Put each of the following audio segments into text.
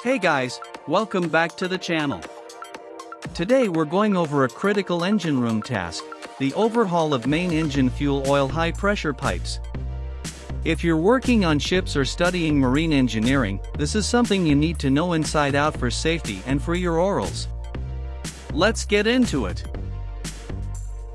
Hey guys, welcome back to the channel. Today we're going over a critical engine room task, the overhaul of main engine fuel oil high pressure pipes. If you're working on ships or studying marine engineering, this is something you need to know inside out for safety and for your orals. Let's get into it.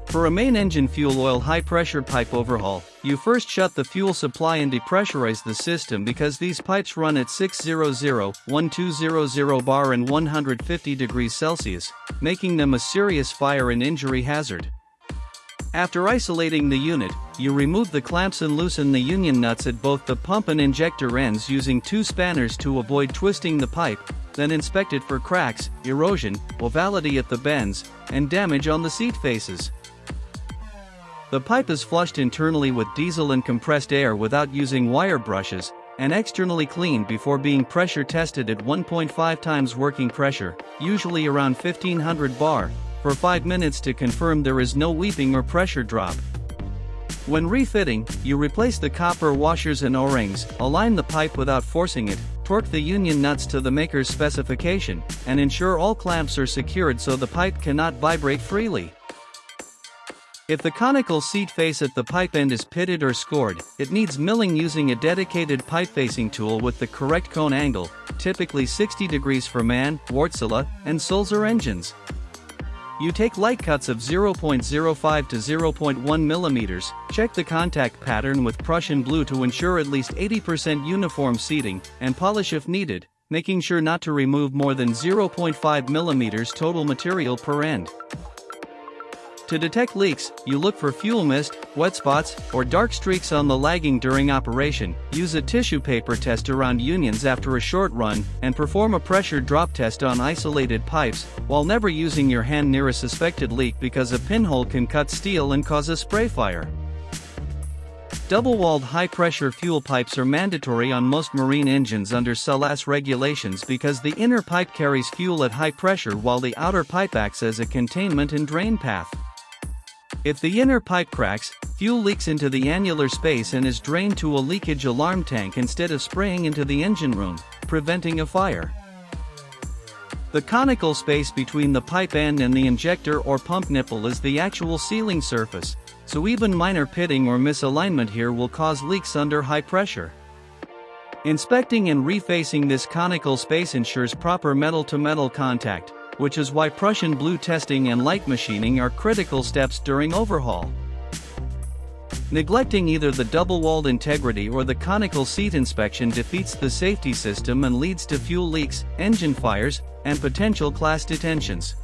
For a main engine fuel oil high pressure pipe overhaul, you first shut the fuel supply and depressurize the system because these pipes run at 600, 1200 bar and 150 degrees Celsius, making them a serious fire and injury hazard. After isolating the unit, you remove the clamps and loosen the union nuts at both the pump and injector ends using two spanners to avoid twisting the pipe, then inspect it for cracks, erosion, ovality at the bends, and damage on the seat faces. The pipe is flushed internally with diesel and compressed air without using wire brushes, and externally cleaned before being pressure tested at 1.5 times working pressure, usually around 1500 bar, for 5 minutes to confirm there is no weeping or pressure drop. When refitting, you replace the copper washers and O-rings, align the pipe without forcing it, torque the union nuts to the maker's specification, and ensure all clamps are secured so the pipe cannot vibrate freely. If the conical seat face at the pipe end is pitted or scored, it needs milling using a dedicated pipe facing tool with the correct cone angle, typically 60 degrees for MAN, Wärtsilä, and Sulzer engines. You take light cuts of 0.05 to 0.1 mm, check the contact pattern with Prussian blue to ensure at least 80% uniform seating, and polish if needed, making sure not to remove more than 0.5 mm total material per end. To detect leaks, you look for fuel mist, wet spots, or dark streaks on the lagging during operation, use a tissue paper test around unions after a short run, and perform a pressure drop test on isolated pipes, while never using your hand near a suspected leak because a pinhole can cut steel and cause a spray fire. Double-walled high-pressure fuel pipes are mandatory on most marine engines under SLAS regulations because the inner pipe carries fuel at high pressure while the outer pipe acts as a containment and drain path. If the inner pipe cracks, fuel leaks into the annular space and is drained to a leakage alarm tank instead of spraying into the engine room, preventing a fire. The conical space between the pipe end and the injector or pump nipple is the actual sealing surface, so even minor pitting or misalignment here will cause leaks under high pressure. Inspecting and refacing this conical space ensures proper metal-to-metal contact, which is why Prussian blue testing and light machining are critical steps during overhaul. Neglecting either the double-walled integrity or the conical seat inspection defeats the safety system and leads to fuel leaks, engine fires, and potential class detentions.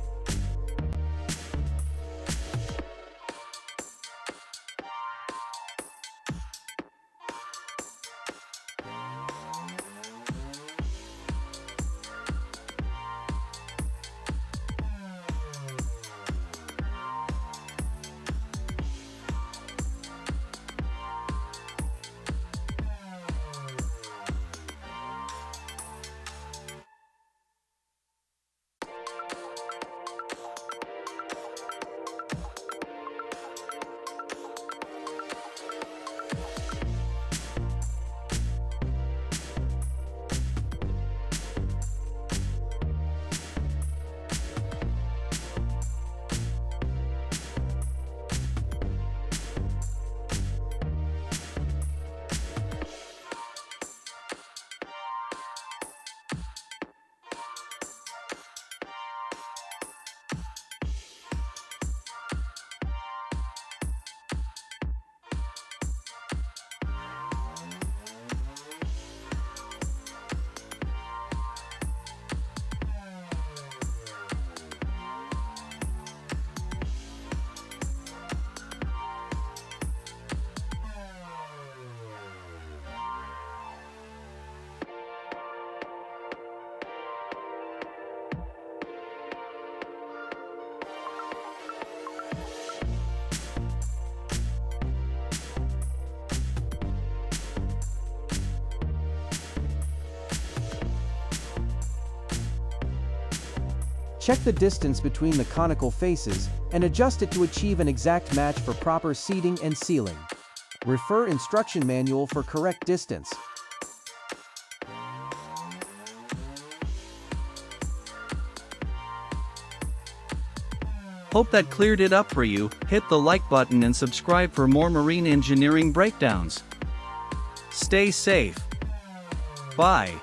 Check the distance between the conical faces and adjust it to achieve an exact match for proper seating and sealing. Refer instruction manual for correct distance. Hope that cleared it up for you. Hit the like button and subscribe for more marine engineering breakdowns. Stay safe. Bye.